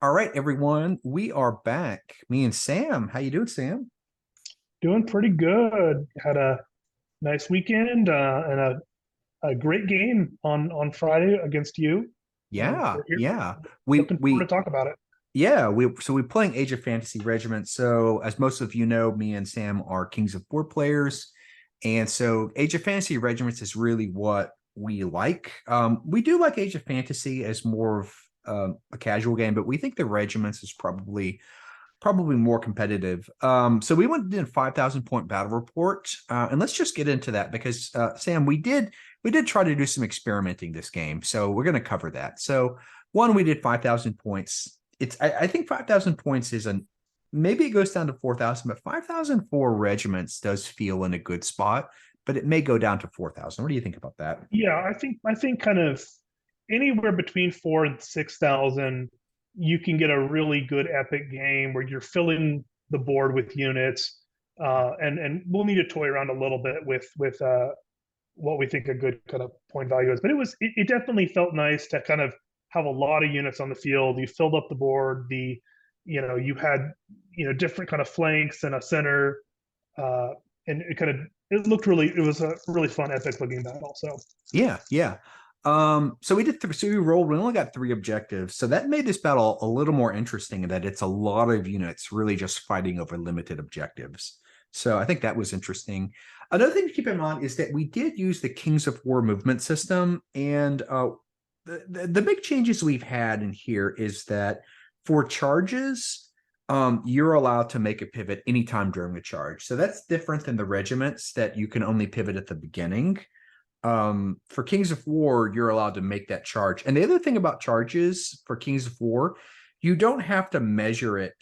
All right, everyone, we are back. Me and Sam. How you doing, Sam? Doing pretty good. Had a nice weekend and a great game on Friday against you. Yeah, We're here, yeah. We looking forward we to talk about it. yeah, we're playing Age of Fantasy Regiments. So as most of you know, me and Sam are Kings of War players. And so Age of Fantasy Regiments is really what we like. We do like Age of Fantasy as more of a casual game, but we think the Regiments is probably more competitive. So we went in 5,000 point battle report, and let's just get into that because Sam, we did try to do some experimenting this game, so we're going to cover that. So one, we did 5,000 points. I think 5,000 points is an maybe it goes down to 4,000, but 5,000 for regiments does feel in a good spot. But it may go down to 4,000. What do you think about that? Yeah, I think kind of anywhere between 4 and 6,000, you can get a really good epic game where you're filling the board with units. And we'll need to toy around a little bit with what we think a good kind of point value is. But it definitely felt nice to kind of have a lot of units on the field. You filled up the board. You had different kind of flanks and a center, uh, and it was a really fun epic looking battle. So Yeah, yeah. So we rolled. We only got three objectives, so that made this battle a little more interesting in that it's a lot of units really just fighting over limited objectives. So I think that was interesting. Another thing to keep in mind is that we did use the Kings of War movement system, and the big changes we've had in here is that for charges, you're allowed to make a pivot anytime during a charge. So that's different than the regiments that you can only pivot at the beginning. For Kings of War, you're allowed to make that charge. And the other thing about charges for Kings of War, you don't have to measure it.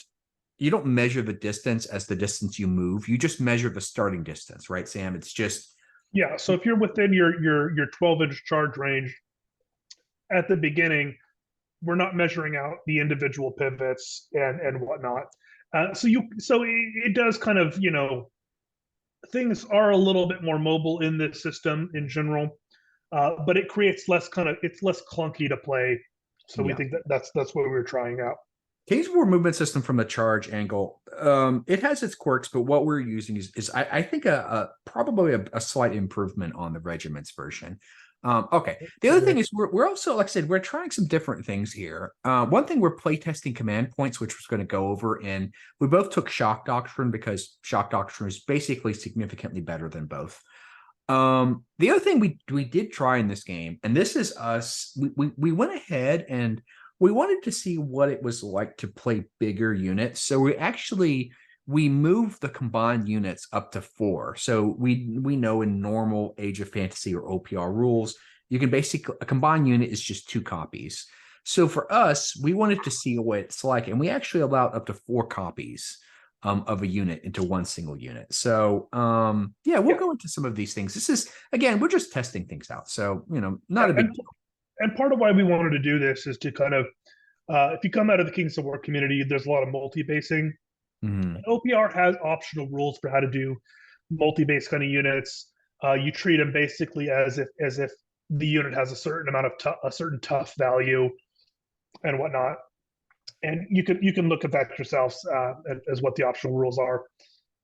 You don't measure the distance as the distance you move. You just measure the starting distance, right, Sam? It's just yeah, so if you're within your 12-inch charge range at the beginning, we're not measuring out the individual pivots and whatnot. So it does kind of things are a little bit more mobile in this system in general, but it creates it's less clunky to play. So we yeah. think that's what we were trying out. Kings of War movement system from the charge angle, it has its quirks, but what we're using is I think probably a slight improvement on the regiments version. Okay. The other thing is we're also, like I said, we're trying some different things here. One thing we're playtesting command points, which was going to go over, and we both took Shock Doctrine because Shock Doctrine is basically significantly better than both. The other thing we did try in this game, and this is us, we went ahead and we wanted to see what it was like to play bigger units. So we moved the combined units up to 4. So we know in normal Age of Fantasy or OPR rules, you can basically a combined unit is just 2 copies. So for us, we wanted to see what it's like, and we actually allowed up to 4 copies of a unit into one single unit. So yeah, we'll go into some of these things. This is again, we're just testing things out. So not a Yeah, big deal. and part of why we wanted to do this is to kind of if you come out of the Kings of War community, there's a lot of multi-basing. Mhm. OPR has optional rules for how to do multi-base kind of units. You treat them basically as if the unit has a certain amount of a certain tough value and whatnot. And you can look at that yourselves as what the optional rules are.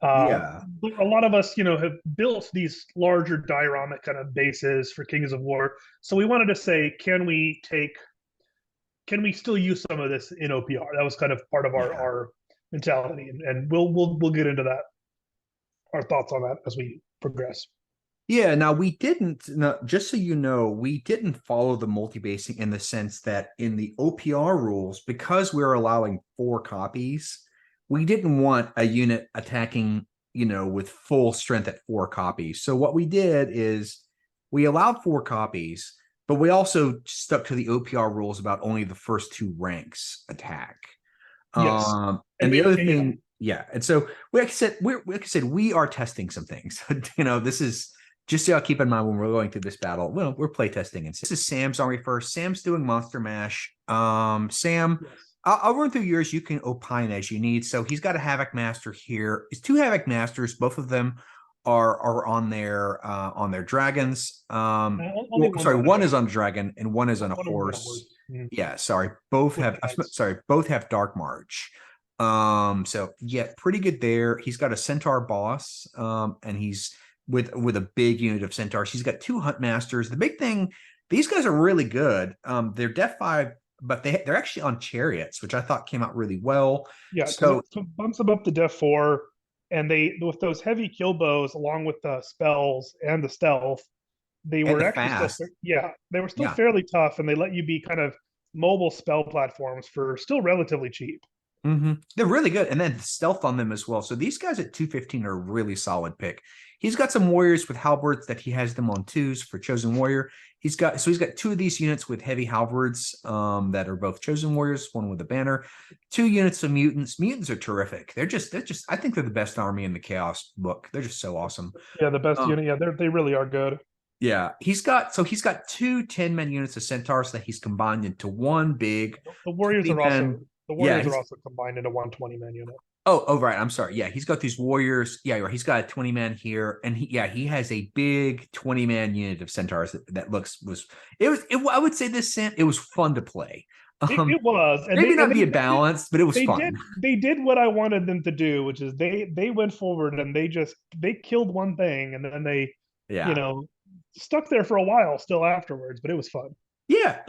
Yeah. But a lot of us, have built these larger diorama kind of bases for Kings of War. So we wanted to say, can we still use some of this in OPR? That was kind of part of our Yeah. our mentality, and we'll get into that, our thoughts on that as we progress. Yeah, now we didn't, now, just so you know, we didn't follow the multi-basing in the sense that in the OPR rules, because we're allowing 4 copies, we didn't want a unit attacking, with full strength at 4 copies. So what we did is we allowed 4 copies, but we also stuck to the OPR rules about only the first 2 ranks attack. Yes, And the other yeah, thing, yeah, and so we are testing some things. This is just so y'all keep in mind when we're going through this battle. Well, we're playtesting, and this is Sam's army first. Sam's doing Monster Mash. Sam, yes, I'll run through yours. You can opine as you need. So he's got a Havoc Master here. It's 2 Havoc Masters. Both of them are on their dragons. only Well, one's sorry, on a one dragon. is on a dragon and one is on a One of them on a horse. horse. Mhm. Yeah, sorry. Both With have knights. sorry, both have Dark March. So yeah, pretty good there. He's got a Centaur boss, and he's with a big unit of Centaurs. He's got 2 Hunt Masters. The big thing, these guys are really good. They're Def 5, but they're actually on chariots, which I thought came out really well. Yeah, because So it bumps them up to Def 4, and they with those heavy kill bows along with the spells and the stealth, they and were the actually still fast. yeah, they were still Yeah. fairly tough, and they let you be kind of mobile spell platforms for still relatively cheap. They're really good. And then stealth on them as well. So these guys at 215 are a really solid pick. He's got some warriors with halberds that he has them on 2s for chosen warrior. He's got 2 of these units with heavy halberds that are both chosen warriors, one with a banner, 2 units of mutants. Mutants are terrific. They're just I think they're the best army in the chaos book. They're just so awesome. Yeah, the best Um, unit. Yeah, they really are good. yeah, he's got 2 10-man units of centaurs that he's combined into one big The warriors are 20-man. also the Yeah, warriors are also combined into 120-man unit. oh, right. I'm sorry. Yeah, he's got these warriors. Yeah, right. He's got a 20-man here, and he has a big 20-man unit of centaurs that I would say this, Sam, it was fun to play. It was, and Maybe not they be a did balance, but it was they fun. did they did what I wanted them to do, which is they went forward and they killed one thing, and then they, you Yeah. know, stuck there for a while still afterwards. But it was fun. Yeah,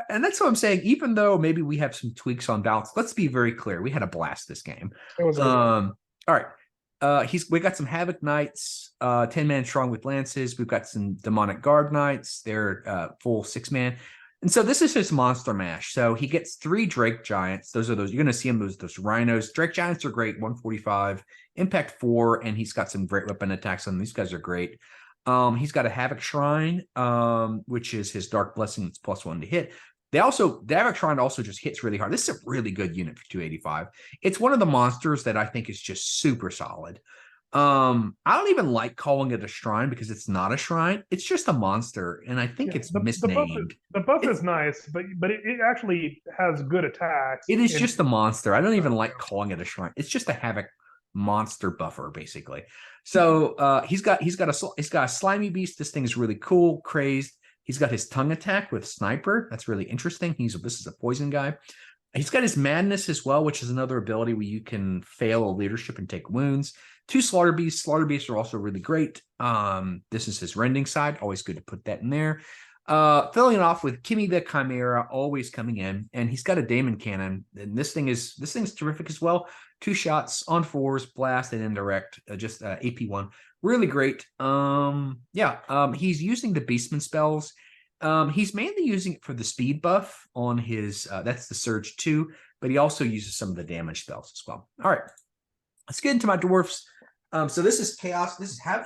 and that's what I'm saying. Even though maybe we have some tweaks on balance, let's be very clear. We had a blast this game. It was a good game. All right. We got some Havoc Knights, 10-man strong with lances. We've got some Demonic Guard Knights. They're full 6-man. And so this is his monster mash. So he gets 3 Drake Giants. Those you're gonna see him, those rhinos. Drake Giants are great, 145, impact 4, and he's got some great weapon attacks on them. These guys are great. He's got a Havoc Shrine, which is his Dark Blessing. It's +1 to hit. The Havoc Shrine also just hits really hard. This is a really good unit for 285. It's one of the monsters that I think is just super solid. I don't even like calling it a shrine because it's not a shrine. It's just a monster, and I think Yeah, it's the misnamed. buff It, is nice, but it actually has good attacks. it is And just a monster. I don't even like calling it a shrine. It's just a Havoc monster buffer, basically. So he's got a slimy beast. This thing is really cool, crazed. He's got his tongue attack with sniper. That's really interesting. This is a poison guy. He's got his madness as well, which is another ability where you can fail a leadership and take wounds. 2 slaughter beasts. Slaughter beasts are also really great. This is his rending side. Always good to put that in there. Filling it off with Kimmy the Chimera, always coming in, and he's got a Daemon Cannon. And this thing's terrific as well. 2 shots on 4s, blast and indirect, just AP1. Really great. He's using the Beastman spells. He's mainly using it for the speed buff on his that's the Surge 2, but he also uses some of the damage spells as well. All right. Let's get into my dwarfs. So this is chaos.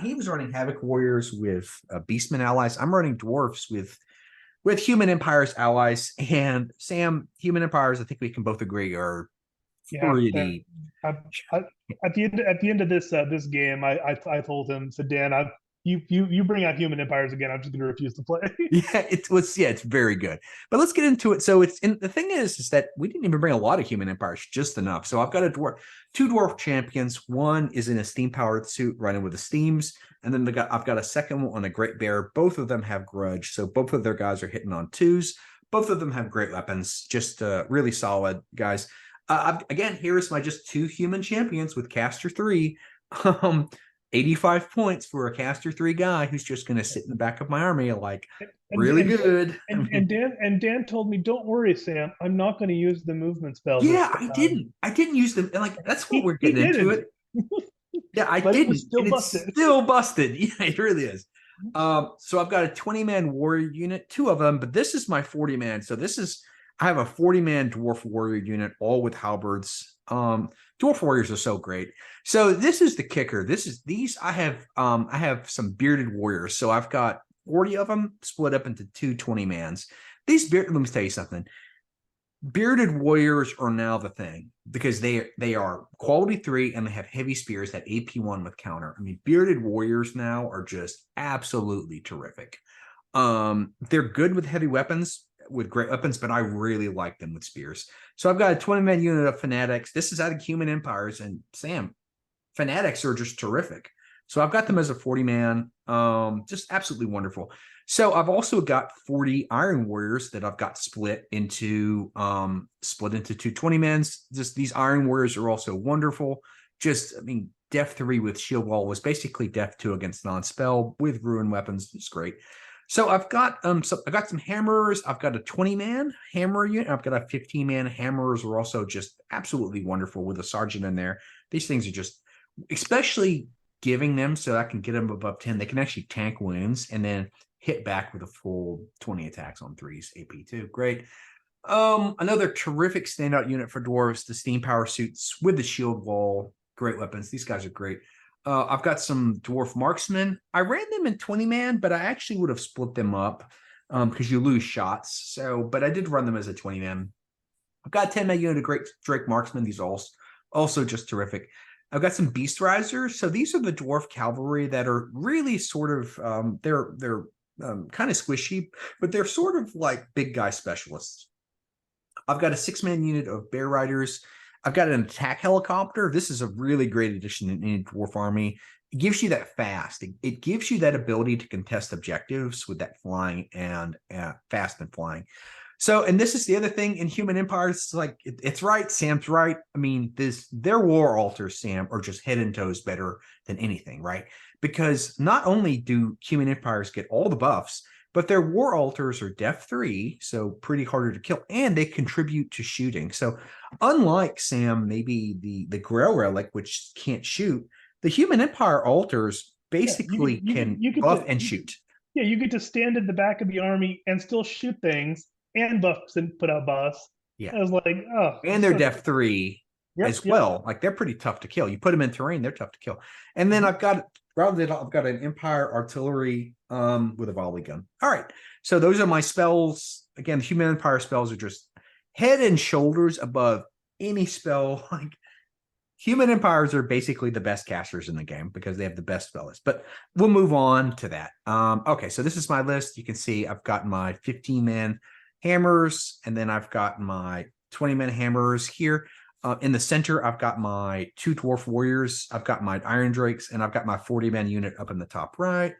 He was running Havoc Warriors with Beastman allies. I'm running dwarfs with Human Empire's allies. And Sam, Human Empires, I think we can both agree are yeah, pretty. I, I, at the end of this game, I told him, said, Dan, you bring out Human Empires again, I'm just going to refuse to play. It's very good. But let's get into it. So the thing is that we didn't even bring a lot of Human Empires, just enough. So I've got 2 dwarf champions. One is in a steam powered suit running with the steams, and then I've got a second one on a great bear. Both of them have grudge, so both of their guys are hitting on 2s. Both of them have great weapons, just really solid guys. Again, here's my just 2 human champions with caster 3. 85 points for a caster 3 guy who's just going to sit in the back of my army, really good. And Dan told me, don't worry, Sam, I'm not going to use the movement spells. Yeah, I didn't use them. And that's what we're getting into it. Yeah, I but didn't. It was still busted. It's still busted. Yeah, it really is. So I've got a 20-man warrior unit, 2 of them, but this is my 40-man. So I have a 40-man dwarf warrior unit, all with halberds. Dwarf warriors are so great. So this is the kicker. I have some bearded warriors. So I've got 40 of them split up into 2 20-mans. Let me tell you something. Bearded warriors are now the thing because they are quality 3 and they have heavy spears that AP1 with counter. I mean, bearded warriors now are just absolutely terrific. They're good with heavy weapons, with great weapons, but I really like them with spears. So I've got a 20-man unit of fanatics. This is out of Human Empires, and Sam, fanatics are just terrific. So I've got them as a 40-man. Just absolutely wonderful. So I've also got 40 Iron Warriors that I've got split into two 20-mans. Just these Iron Warriors are also wonderful. Just, I mean, Def 3 with Shield Wall was basically Def 2 against non-spell with Ruin Weapons. It's great. So I've got some hammers. I've got a 20-man hammer unit. I've got a 15-man hammers are also just absolutely wonderful with a sergeant in there. These things are just, especially giving them so I can get them above 10. They can actually tank wounds and then hit back with a full 20 attacks on 3s AP2. Great. Another terrific standout unit for dwarves, the steam power suits with the shield wall. Great weapons. These guys are great. I've got some dwarf marksmen. I ran them in 20-man, but I actually would have split them up because you lose shots. So, but I did run them as a 20-man. I've got a 10-man unit of great Drake marksmen. These are also just terrific. I've got some beast risers. So these are the dwarf cavalry that are really sort of they're kind of squishy, but they're sort of like big guy specialists. I've got a 6-man unit of bear riders. I've got an attack helicopter. This is a really great addition in any dwarf army. It gives you that fast. It gives you that ability to contest objectives with that flying and fast and flying. So, and this is the other thing in Human Empire. It's like, it's right. Sam's right. I mean, their war altars, Sam, are just head and toes better than anything, right? Because not only do Human Empires get all the buffs, but their war altars are Def 3, so pretty harder to kill, and they contribute to shooting. So unlike, Sam, maybe the Grail Relic, which can't shoot, the Human Empire altars basically can buff and shoot. Yeah, you get to stand in the back of the army and still shoot things and buffs and put out buffs. Yeah. I was like, oh. And they're Def 3 as well. Like, they're pretty tough to kill. You put them in terrain, they're tough to kill. And then I've got an Empire artillery with a volley gun. All right. So those are my spells. Again, the Human Empire spells are just head and shoulders above any spell. Like, Human Empires are basically the best casters in the game because they have the best spell list. But we'll move on to that. Okay, so this is my list. You can see I've got my 15-man hammers, and then I've got my 20-man hammers here. In the center, I've got my 2 dwarf warriors. I've got my iron drakes, and I've got my 40-man unit up in the top right.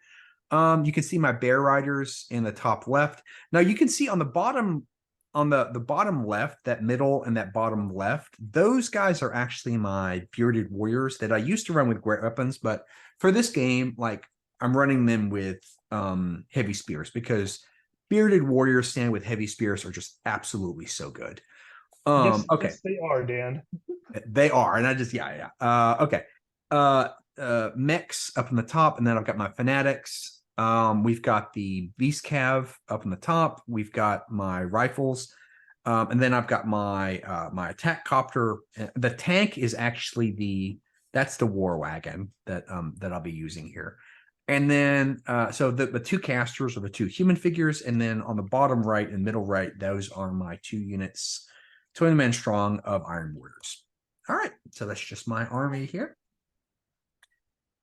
You can see my bear riders in the top left. Now you can see on the bottom, the bottom left, that middle and that bottom left, those guys are actually my bearded warriors that I used to run with great weapons, but for this game, like, I'm running them with heavy spears because bearded warriors stand with heavy spears are just absolutely so good. Okay. Yes, they are, Dan. They are, and I just okay. Mechs up in the top, and then I've got my fanatics. We've got the beast cav up in the top. We've got my rifles, and then I've got my my attack copter. The tank is actually that's the war wagon that I'll be using here. And then so the 2 casters are the 2 human figures, and then on the bottom right and middle right, those are my 2 units, 20 men strong of Iron Warriors. All right, so that's just my army here.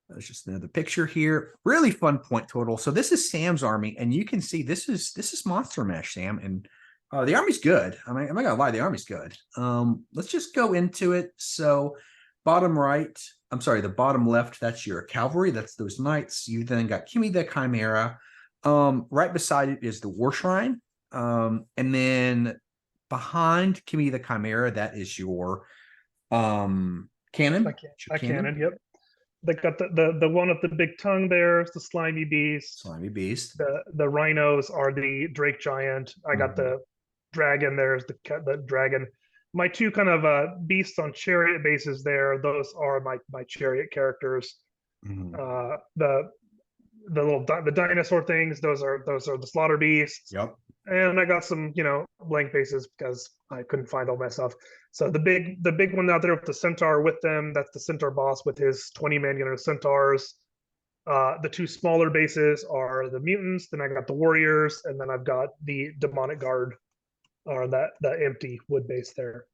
That's just another picture here. Really fun point total. So this is Sam's army, and you can see this is Monster Mash, Sam, and the army's good. I mean, I'm not gonna lie, the army's good. Let's just go into it. So bottom right, I'm sorry, the bottom left, that's your cavalry. That's those knights. You then got Kimi the Chimera. Right beside it is the War Shrine, and then behind Kimi the Chimera, that is your cannon. Cannon, yep. They got the one with the big tongue there, it's the slimy beast. Slimy beast. The rhinos are the Drake Giant. I got the dragon, there's the dragon. My 2 kind of beasts on chariot bases there, those are my chariot characters. The dinosaur things, those are the slaughter beasts. Yep. And I got some, blank bases because I couldn't find all my stuff. So the big one out there with the centaur with them, that's the centaur boss with his 20-man unit of centaurs. The 2 smaller bases are the mutants. Then I got the warriors, and then I've got the demonic guard, or that empty wood base there.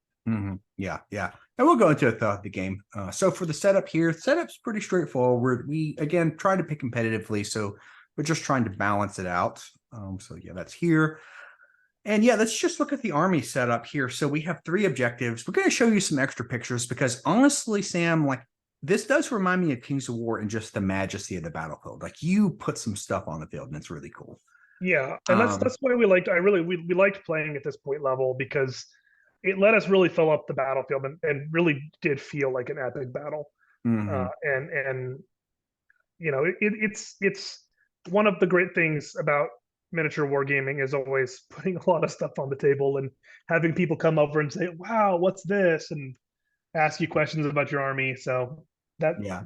Yeah. And we'll go into it throughout the game. So for the setup here, setup's pretty straightforward. We again try to pick competitively, so we're just trying to balance it out. So yeah, that's here. And yeah, let's just look at the army setup here. So we have 3 objectives. We're going to show you some extra pictures because honestly, Sam, like, this does remind me of Kings of War and just the majesty of the battlefield. Like, you put some stuff on the field and it's really cool. Yeah, and that's Um, that's why we liked. We liked playing at this point level because it let us really fill up the battlefield and really did feel like an epic battle. mhm. And it's one of the great things about miniature wargaming is always putting a lot of stuff on the table and having people come over and say, "Wow, what's this?" and ask you questions about your army. So that Yeah.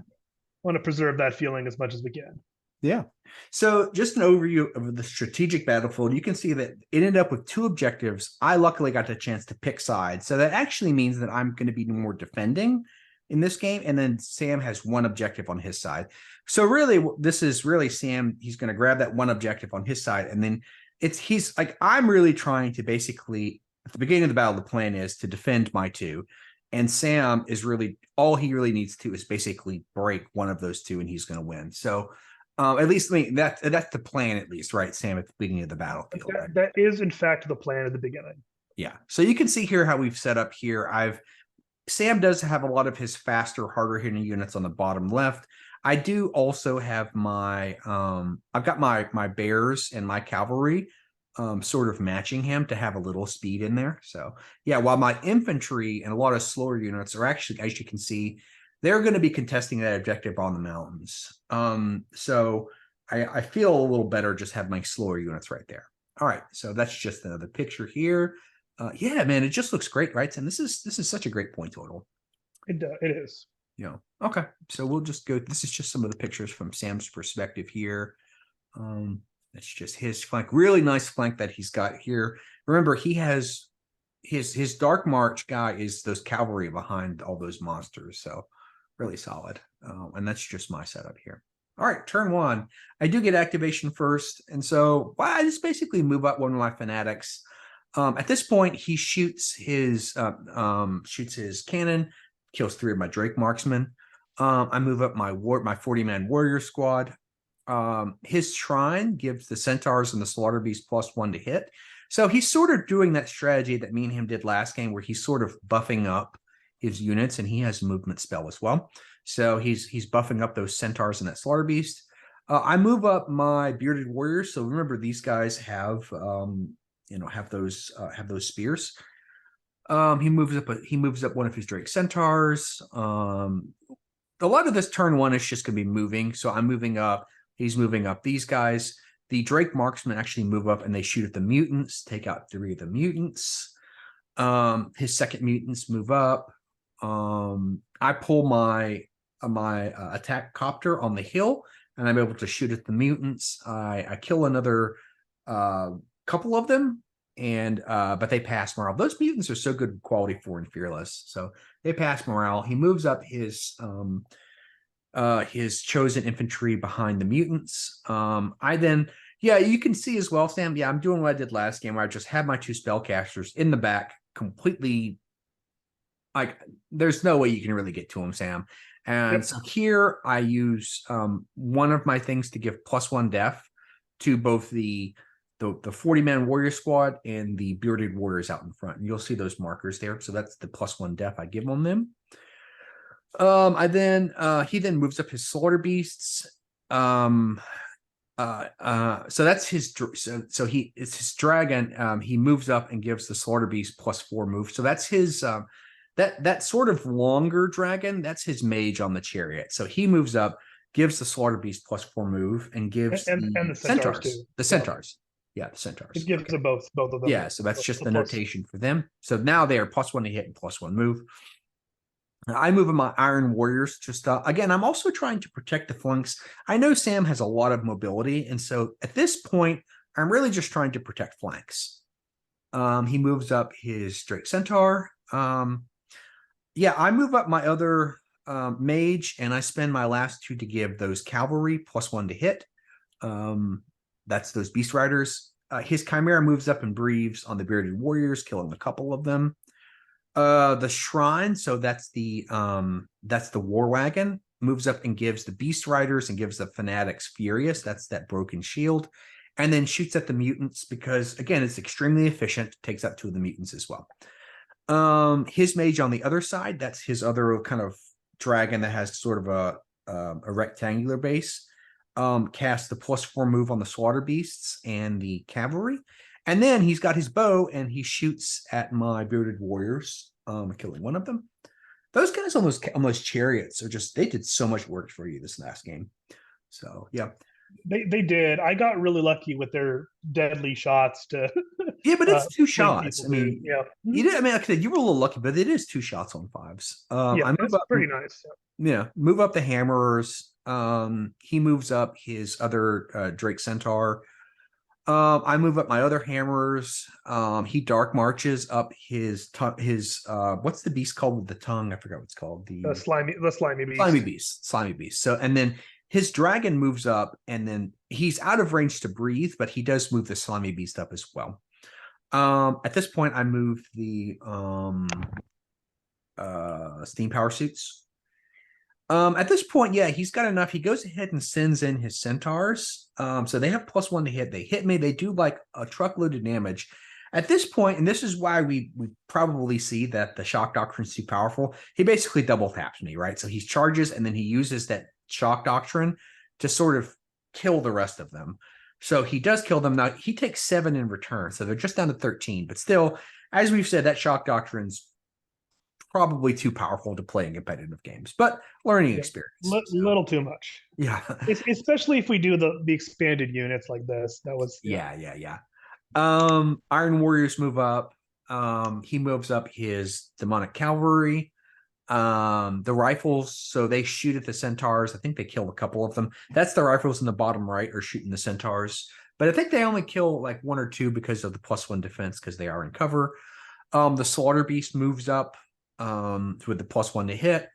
want to preserve that feeling as much as we can. Yeah. So just an overview of the strategic battlefield. You can see that it ended up with two objectives. I luckily got the chance to pick sides. So that actually means that I'm going to be more defending in this game. And then Sam has one objective on his side. So really, this is really Sam. He's going to grab that one objective on his side. And then he's like, I'm really trying to basically, at the beginning of the battle, the plan is to defend my two. And Sam is really, all he really needs to is basically break one of those two and he's going to win. So, at least, I mean, that's the plan, at least, right, Sam, at the beginning of the battlefield. That is, in fact, the plan at the beginning. Yeah. So you can see here how we've set up here. Sam does have a lot of his faster, harder hitting units on the bottom left. I do also have I've got my bears and my cavalry sort of matching him to have a little speed in there. So yeah, while my infantry and a lot of slower units are actually, as you can see, they're going to be contesting that objective on the mountains. So I feel a little better just having my slower units right there. All right, so that's just another picture here. Yeah, man, it just looks great, right? And this is such a great point total. It is. Yeah. Okay. So we'll just go. This is just some of the pictures from Sam's perspective here. That's just his flank. Really nice flank that he's got here. Remember, he has his Dark March guy is those cavalry behind all those monsters. So really solid. And that's just my setup here. All right, turn one. I do get activation first. And so I just basically move up one of my fanatics. At this point, he shoots his cannon, kills 3 of my Drake marksmen. I move up my 40-man warrior squad. His shrine gives the centaurs and the slaughter beast +1 to hit. So he's sort of doing that strategy that me and him did last game, where he's sort of buffing up his units, and he has a movement spell as well. So he's buffing up those centaurs and that slaughter beast. I move up my bearded warriors. So remember, these guys have have those spears. He moves up one of his Drake centaurs. A lot of this turn one is just going to be moving. So I'm moving up. He's moving up these guys. The Drake marksmen actually move up and they shoot at the mutants, take out 3 of the mutants. His second mutants move up. I pull my attack copter on the hill, and I'm able to shoot at the mutants. I kill another couple of them, and but they pass morale. Those mutants are so good quality 4 and fearless, so they pass morale. He moves up his chosen infantry behind the mutants. I then, yeah, you can see as well, Sam. Yeah, I'm doing what I did last game, where I just had my 2 spellcasters in the back, completely. Like, there's no way you can really get to them, Sam. And so here I use one of my things to give +1 def to both the 40-man warrior squad and the bearded warriors out in front. And you'll see those markers there. So that's the +1 def I give on them. He then moves up his slaughter beasts. So that's his it's his dragon. He moves up and gives the slaughter beast +4 move. So that's his that sort of longer dragon. That's his mage on the chariot. So he moves up, gives the slaughter beast +4 move, and gives and the centaurs too. The centaurs. Yeah, the centaurs. It gives them both of them. Yeah, so that's just the notation for them. So now they are +1 to hit and +1 move. I move in my Iron Warriors. Just again, I'm also trying to protect the flanks. I know Sam has a lot of mobility, and so at this point, I'm really just trying to protect flanks. He moves up his Drake Centaur. Yeah, I move up my other mage, and I spend my last 2 to give those cavalry +1 to hit. That's those Beast Riders. His Chimera moves up and breathes on the Bearded Warriors, killing a couple of them. The Shrine, so that's the War Wagon, moves up and gives the Beast Riders and gives the Fanatics Furious. That's that broken shield. And then shoots at the mutants because, again, it's extremely efficient. Takes out 2 of the mutants as well. His mage on the other side, that's his other kind of dragon that has sort of a rectangular base. cast the +4 move on the slaughter beasts and the cavalry. And then he's got his bow and he shoots at my bearded warriors, killing one of them. Those guys almost chariots are just, they did so much work for you this last game. So yeah. They did. I got really lucky with their deadly shots to Yeah, but it's two bring shots. I people to. mean, Yeah. you did. I mean, like I said, you were a little lucky, but it is 2 shots on 5s. Yeah, I move that's up. pretty nice. Yeah, move up the hammerers. He moves up his other Drake Centaur. I move up my other hammers. He dark marches up his what's the beast called with the tongue? I forgot what it's called. The slimy beast. Slimy beast. So and then his dragon moves up, and then he's out of range to breathe, but he does move the slimy beast up as well. At this point, I move the steam power suits. At this point, yeah, he's got enough. He goes ahead and sends in his centaurs. So they have +1 to hit. They hit me. They do like a truckload of damage. At this point, and this is why we probably see that the shock doctrine is too powerful. He basically double taps me, right? So he charges and then he uses that shock doctrine to sort of kill the rest of them. So he does kill them. Now he takes 7 in return, so they're just down to 13. But still, as we've said, that shock doctrine's probably too powerful to play in competitive games, but learning experience. Little too much. Yeah. Especially if we do the expanded units like this. That was yeah. Iron Warriors move up. He moves up his demonic cavalry. The rifles, so they shoot at the centaurs. I think they killed a couple of them. That's the rifles in the bottom right are shooting the centaurs, but I think they only kill like 1 or 2 because of the +1 defense because they are in cover. The slaughter beast moves up with the +1 to hit,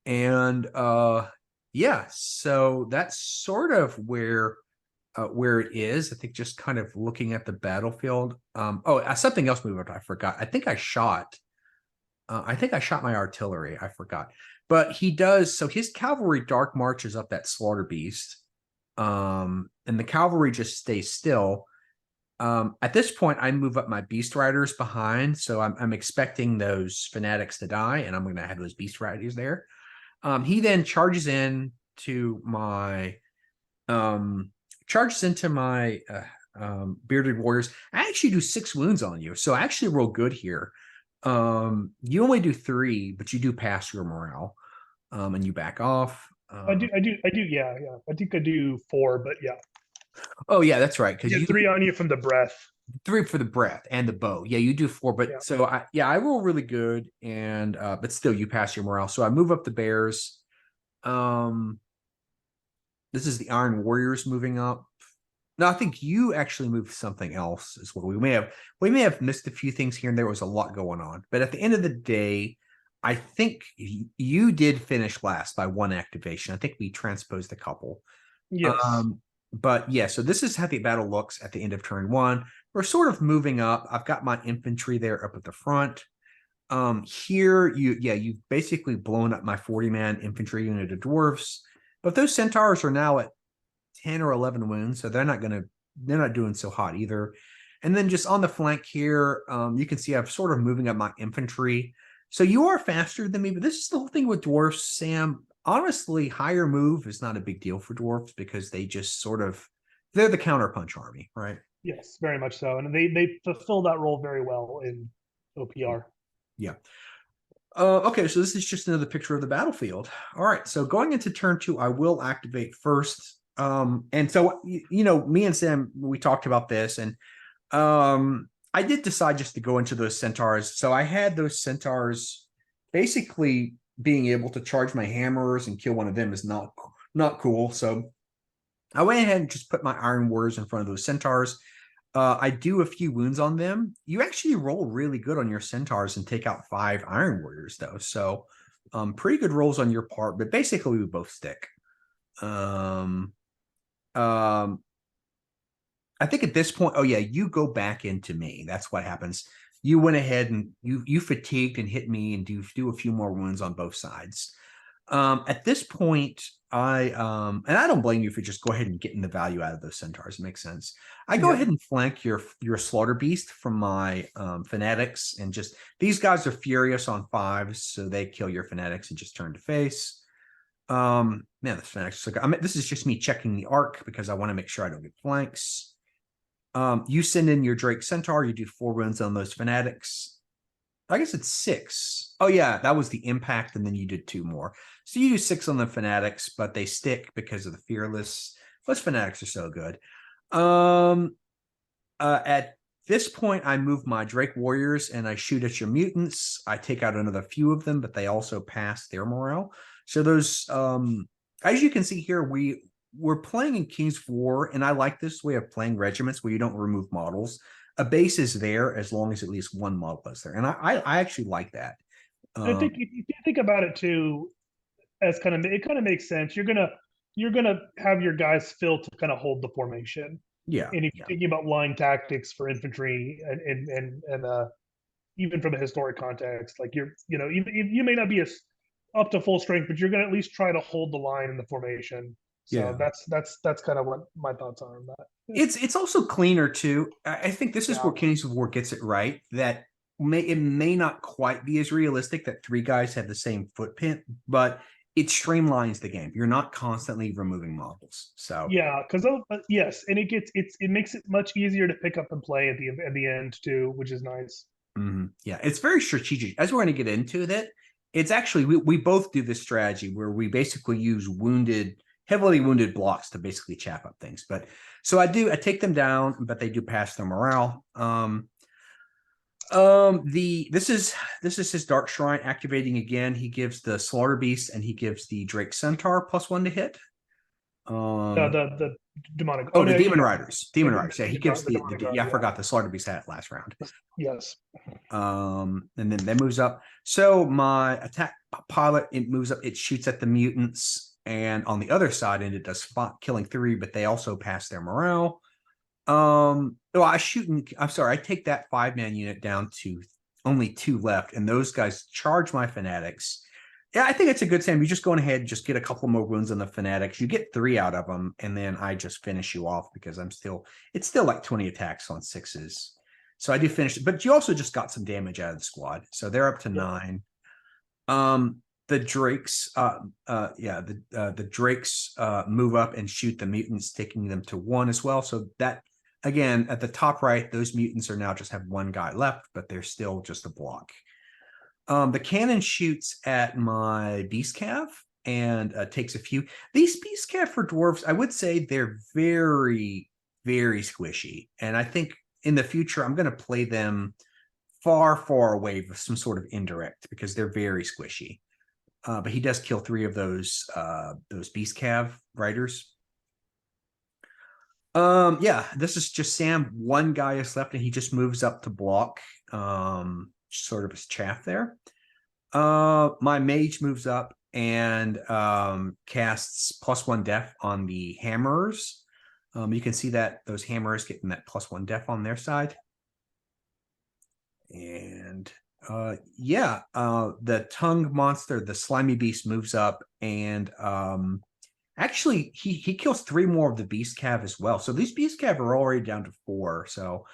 and yeah, so that's sort of where it is. I think just kind of looking at the battlefield. Something else moved up. I forgot. I think I shot my artillery. I forgot. But he does, so his cavalry dark marches up that slaughter beast. And the cavalry just stays still. At this point, I move up my beast riders behind. So I'm expecting those fanatics to die, and I'm going to have those beast riders there. He then charges into my bearded warriors. I actually do 6 wounds on you, so I actually roll good here. You only do 3, but you do pass your morale, and you back off. I do. Yeah. I think I do 4, but yeah. Oh yeah, that's right. Because you 3 on you from the breath. 3 for the breath and the bow. Yeah, you do 4, but so I roll really good, and but still you pass your morale. So I move up the bears. This is the Iron Warriors moving up. No, I think you actually moved something else as well. We may have missed a few things here and there. Was a lot going on, but at the end of the day, I think you did finish last by 1 activation. I think we transposed a couple. Yes. But yeah, so this is how the battle looks at the end of turn 1. We're sort of moving up. I've got my infantry there up at the front. Here you've basically blown up my 40-man infantry unit of dwarves, but those centaurs are now at 10 or 11 wounds, so they're not doing so hot either. And then just on the flank here, you can see I'm sort of moving up my infantry. So you are faster than me, but this is the whole thing with dwarves, Sam. Honestly, higher move is not a big deal for dwarves because they just they're the counterpunch army, right? Yes, very much so. And they fulfill that role very well in OPR. Yeah. Okay, so this is just another picture of the battlefield. All right, so going into turn 2, I will activate first. And so, me and Sam, we talked about this, and I did decide just to go into those centaurs. So I had those centaurs basically being able to charge my hammers and kill one of them is not cool. So I went ahead and just put my Iron Warriors in front of those centaurs. I do a few wounds on them. You actually roll really good on your centaurs and take out 5 Iron Warriors, though. So pretty good rolls on your part, but basically we both stick. I think at this point, you go back into me. That's what happens. You went ahead and you fatigued and hit me and do a few more wounds on both sides. At this point, and I don't blame you for just go ahead and getting the value out of those centaurs. It makes sense. I go ahead and flank your slaughter beast from my fanatics, and just these guys are furious on 5s, so they kill your fanatics and just turn to face. Man, this fanatics. This is just me checking the arc because I want to make sure I don't get flanks. You send in your Drake Centaur. You do 4 wounds on those fanatics. I guess it's 6. Oh yeah, that was the impact, and then you did 2 more. So you do 6 on the fanatics, but they stick because of the fearless. Those fanatics are so good. At this point, I move my Drake Warriors and I shoot at your mutants. I take out another few of them, but they also pass their morale. So those, as you can see here, we're playing in King's of War, and I like this way of playing regiments where you don't remove models. A base is there as long as at least one model is there, and I actually like that. I think if you think about it too, as it kind of makes sense. You're gonna have your guys fill to kind of hold the formation. Yeah, And if you're thinking about line tactics for infantry and even from a historic context, like you may not be as up to full strength, but you're gonna at least try to hold the line in the formation. So yeah. that's kind of what my thoughts are on that. It's also cleaner too. I think this is Yeah. where Kings of War gets it right. That it may not quite be as realistic that 3 guys have the same footprint, but it streamlines the game. You're not constantly removing models. So Yeah, because yes, and it makes it much easier to pick up and play at the end too, which is nice. yeah, it's very strategic. As we're going to get into that, it's actually we both do this strategy where we basically use heavily wounded blocks to basically chap up things. But so I take them down, but they do pass their morale. This is his Dark Shrine activating again. He gives the Slaughter Beast and he gives the Drake Centaur +1 to hit. The demonic. Oh, the no, Demon yeah, Riders. Demon Riders. Yeah, he gives the demonic I forgot the Slaughter Beast had it last round. Yes. And then that moves up. So my attack pilot, it moves up, it shoots at the mutants, and on the other side, and it does spot killing 3, but they also pass their morale. I'm sorry, I take that 5-man unit down to only 2 left, and those guys charge my fanatics. Yeah, I think it's a good time. You just go ahead and just get a couple more wounds on the fanatics. You get 3 out of them, and then I just finish you off because it's still like 20 attacks on 6s. So I do finish it, but you also just got some damage out of the squad. So they're up to 9. The Drakes, the Drakes move up and shoot the mutants, taking them to 1 as well. So that, again, at the top right, those mutants are now just have 1 guy left, but they're still just a block. The cannon shoots at my Beast Cav and takes a few. These Beast Cav for Dwarves, I would say they're very, very squishy. And I think in the future, I'm going to play them far, far away with some sort of indirect because they're very squishy. But he does kill 3 of those Beast Cav riders. This is just Sam. 1 guy is left, and he just moves up to block. Sort of his chaff there. My mage moves up and casts +1 def on the hammers. You can see that those hammers getting that +1 def on their side. And the tongue monster, the slimy beast, moves up and actually he kills 3 more of the beast cav as well. So these beast cav are already down to 4. So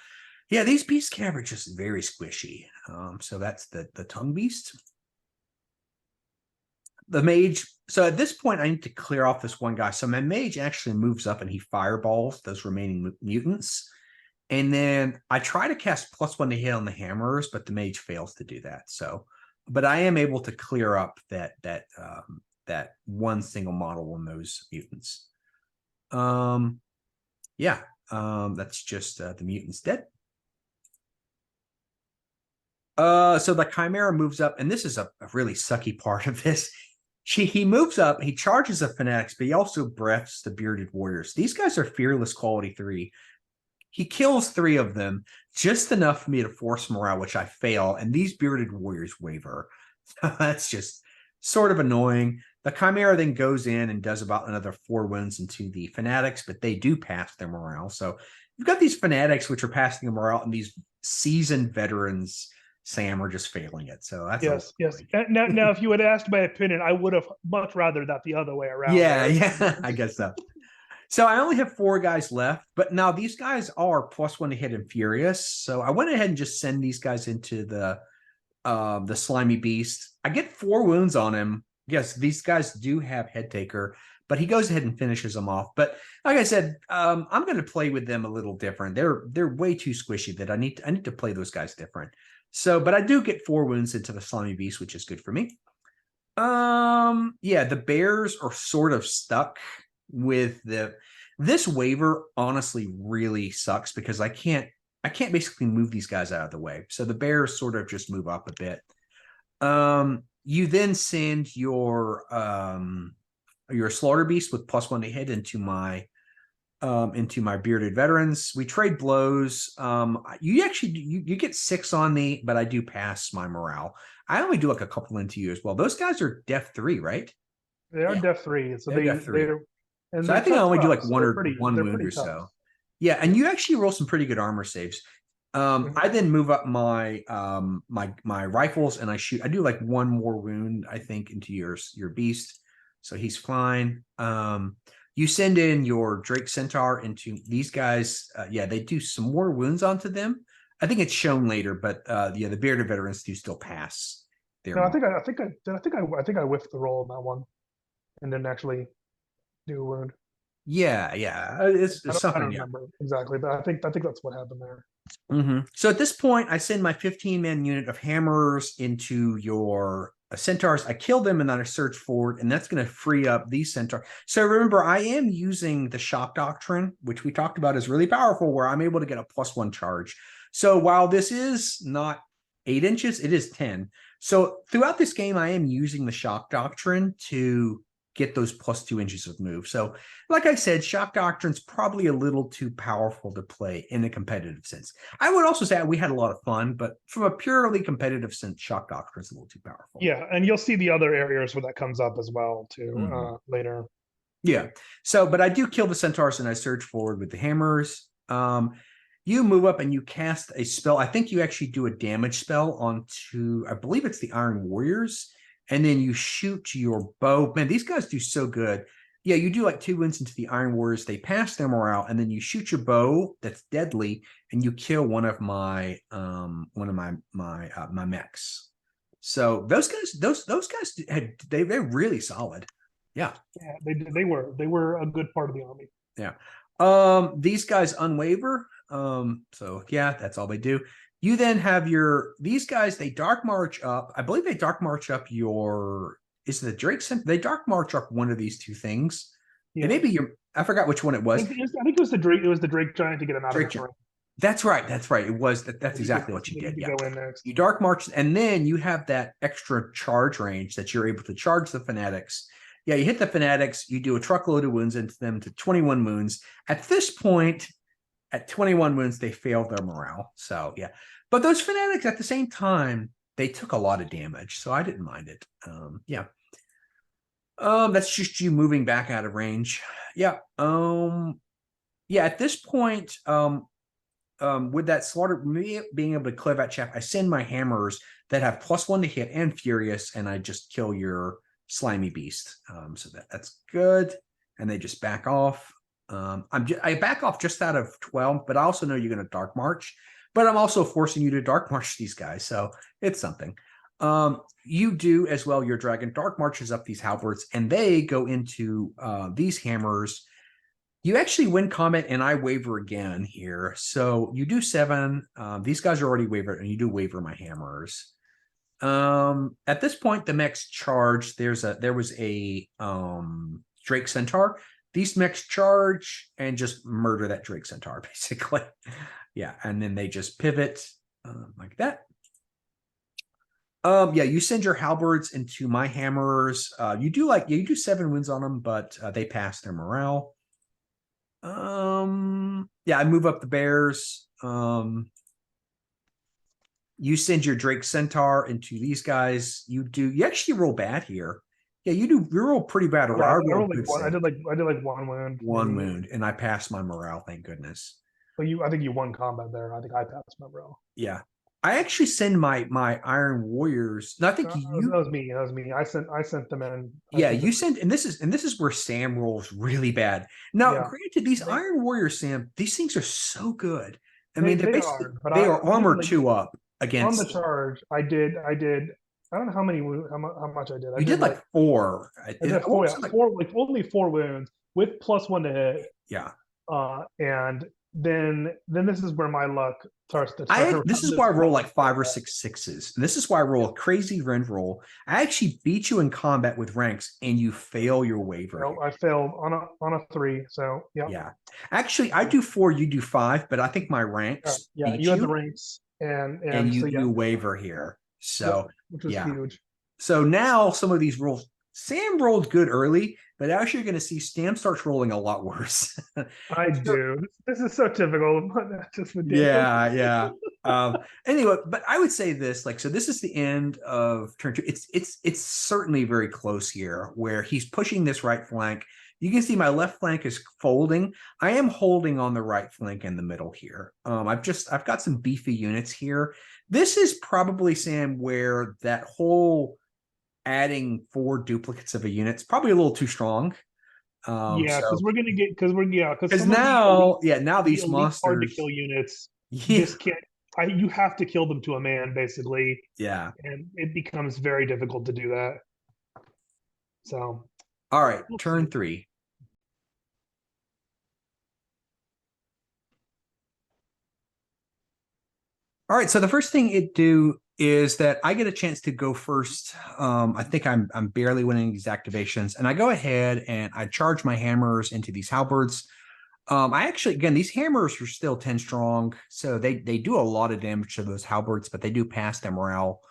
yeah, these beast cav are just very squishy. So that's the tongue beast. The mage. So at this point, I need to clear off this 1 guy. So my mage actually moves up and he fireballs those remaining mutants. And then I try to cast +1 to hit on the hammers, but the mage fails to do that. So, but I am able to clear up that 1 single model on those mutants. That's just the mutants dead. So the Chimera moves up, and this is a really sucky part of this. He moves up, he charges the fanatics, but he also breaths the bearded warriors. These guys are fearless quality 3. He kills 3 of them, just enough for me to force morale, which I fail, and these bearded warriors waver. That's just sort of annoying. The Chimera then goes in and does about another 4 wounds into the fanatics, but they do pass their morale. So you've got these fanatics which are passing their morale, and these seasoned veterans, Sam, are just failing it. So that's yes. Now, if you had asked my opinion, I would have much rather that the other way around. Yeah, I guess so. So I only have 4 guys left, but now these guys are +1 to hit and furious. So I went ahead and just send these guys into the slimy beast. I get 4 wounds on him, Yes, these guys do have head taker, but he goes ahead and finishes them off. But like I said, I'm going to play with them a little different. They're way too squishy that I need to play those guys different. So, but I do get 4 wounds into the slimy beast, which is good for me. Yeah, the bears are sort of stuck with this waiver. Honestly, really sucks because I can't basically move these guys out of the way. So the bears sort of just move up a bit. You then send your slaughter beast with +1 to hit into my bearded veterans. We trade blows. You actually you get 6 on me, but I do pass my morale. I only do like a couple into you as well. Those guys are def 3, right? They are Yeah, def 3, so they're def 3. and So I they're think I only do like tough, so one they're or pretty, one they're wound pretty or tough. so. Yeah, and you actually roll some pretty good armor saves. I then move up my my rifles and I shoot. I do like 1 more wound, I think, into your beast. So he's fine. You send in your Drake Centaur into these guys. Yeah, they do some more wounds onto them. I think it's shown later, but yeah, the bearded veterans do still pass their No, I mark. think I whiffed the roll on that one, and didn't actually do a wound. Yeah, I it's don't, I don't something. Yeah. remember exactly, but I think that's what happened there. So at this point, I send my 15-man unit of hammers into your centaurs. I kill them and then I search forward, and that's going to free up these centaurs. So remember, I am using the shock doctrine, which we talked about is really powerful, where I'm able to get a +1 charge. So while this is not 8 inches, it is 10. So throughout this game, I am using the shock doctrine to get those +2 inches of move. So like I said, shock doctrine's probably a little too powerful to play in a competitive sense. I would also say we had a lot of fun, but from a purely competitive sense, shock doctrine's a little too powerful. Yeah, and you'll see the other areas where that comes up as well too later. Yeah. So, but I do kill the centaurs and I surge forward with the hammers. You move up and you cast a spell. I think you actually do a damage spell onto, I believe it's the Iron Warriors, and then you shoot your bow. Man, these guys do so good. Yeah, you do like 2 wounds into the Iron Warriors. They pass their morale, and then you shoot your bow that's deadly, and you kill one of my my mechs. So those guys they're really solid. Yeah. Yeah, they were a good part of the army. Yeah. These guys unwaver. So yeah, that's all they do. You then have these guys, they dark march up. I believe they dark march up is the Drake Center? They dark march up one of these 2 things. Yeah. And maybe I forgot which one it was. I think it was the Drake. It was the Drake giant to get him out of the terrain. That's right. That's right. It was that's exactly what you did. Yeah. Go in next. You dark march, and then you have that extra charge range that you're able to charge the fanatics. Yeah, you hit the fanatics, you do a truckload of wounds into them to 21 wounds. At this point, at 21 wounds, they failed their morale. So yeah. But those fanatics at the same time, they took a lot of damage. So I didn't mind it. Yeah. That's just you moving back out of range. Yeah. Yeah, at this point, with that slaughter, me being able to clear that chaff, I send my hammers that have +1 to hit and furious, and I just kill your slimy beast. So that's good. And they just back off. I back off just out of 12, but I also know you're going to dark march. But I'm also forcing you to dark march these guys, so it's something. You do as well. Your dragon dark marches up these halberds, and they go into these hammers. You actually win combat, and I waver again here. So you do 7. These guys are already wavered, and you do waver my hammers. At this point, the mechs charge. There was a Drake Centaur. These mechs charge and just murder that Drake Centaur, basically. Yeah, and then they just pivot like that. Yeah, you send your halberds into my hammers. You do 7 wounds on them, but they pass their morale. Yeah, I move up the bears. You send your Drake Centaur into these guys. You actually roll bad here. Yeah, you roll pretty bad. Yeah, I did like 1 wound. 1 wound, and I passed my morale, thank goodness. But I think you won combat there. I think I passed my morale. Yeah. I actually send my Iron Warriors. And I think that was me. That was me. I sent them in. You sent, and this is where Sam rolls really bad. Now, granted, these Iron Warriors, Sam, these things are so good. I mean, they are armored 2 up against on the charge. I did I don't know how many how much I did. I You did did like like 4. I did I won't four, yeah, say like, four, like only 4 wounds with +1 to hit. yeah. And then this is where my luck starts to turn This around. is This why I is roll where I like feel 5 or 6 sixes. This is why I roll a crazy rend roll. I actually beat you in combat with ranks, and you fail your waiver here. I failed on a 3. So yeah, Yeah, actually, I do 4, you do 5, but I think my ranks yeah. beat You had the you, ranks, and and so yeah, you waver here. yep, So which was yeah. huge. So now some of these rolls, Sam rolled good early, but as you're going to see, Sam starts rolling a lot worse. I So do. This is so typical, but that's just ridiculous. yeah, yeah. Anyway, but I would say this, like, so this is the end of turn 2. It's certainly very close here, where he's pushing this right flank. You can see my left flank is folding. I am holding on the right flank in the middle here. I've got some beefy units here. This is probably, Sam, where that whole adding 4 duplicates of a unit is probably a little too strong. Yeah, So because because some of now, yeah, now the these elite hard to monsters, kill units yeah, just can't. You have to kill them to a man basically, yeah. and it becomes very difficult to do that. So All right, we'll turn see. 3. All right, so the first thing it do is that I get a chance to go first. I think I'm barely winning these activations, and I go ahead and I charge my hammers into these halberds. I actually, again, these hammers are still 10 strong, so they do a lot of damage to those halberds, but they do pass their morale.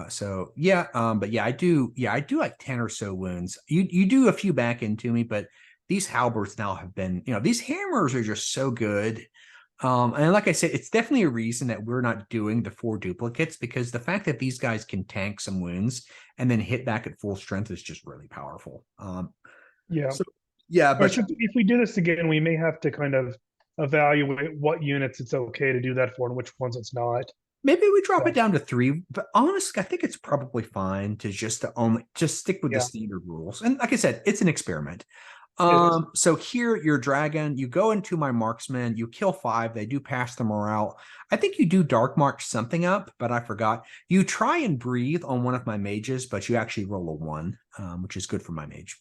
So yeah, but yeah, I do like 10 or so wounds. You do a few back into me, but these halberds now have been, these hammers are just so good. And like I said, it's definitely a reason that we're not doing the 4 duplicates, because the fact that these guys can tank some wounds and then hit back at full strength is just really powerful. Yeah. So yeah, Or but if we do this again, we may have to kind of evaluate what units it's okay to do that for and which ones it's not. maybe we drop So, it down to 3. But honestly, I think it's probably fine to just stick with the yeah, standard rules. And like I said, it's an experiment. it is. So here, your dragon, you go into my marksman, you kill 5, they do pass the morale. I think you do dark march something up, but I forgot. You try and breathe on one of my mages, but you actually roll a 1, which is good for my mage.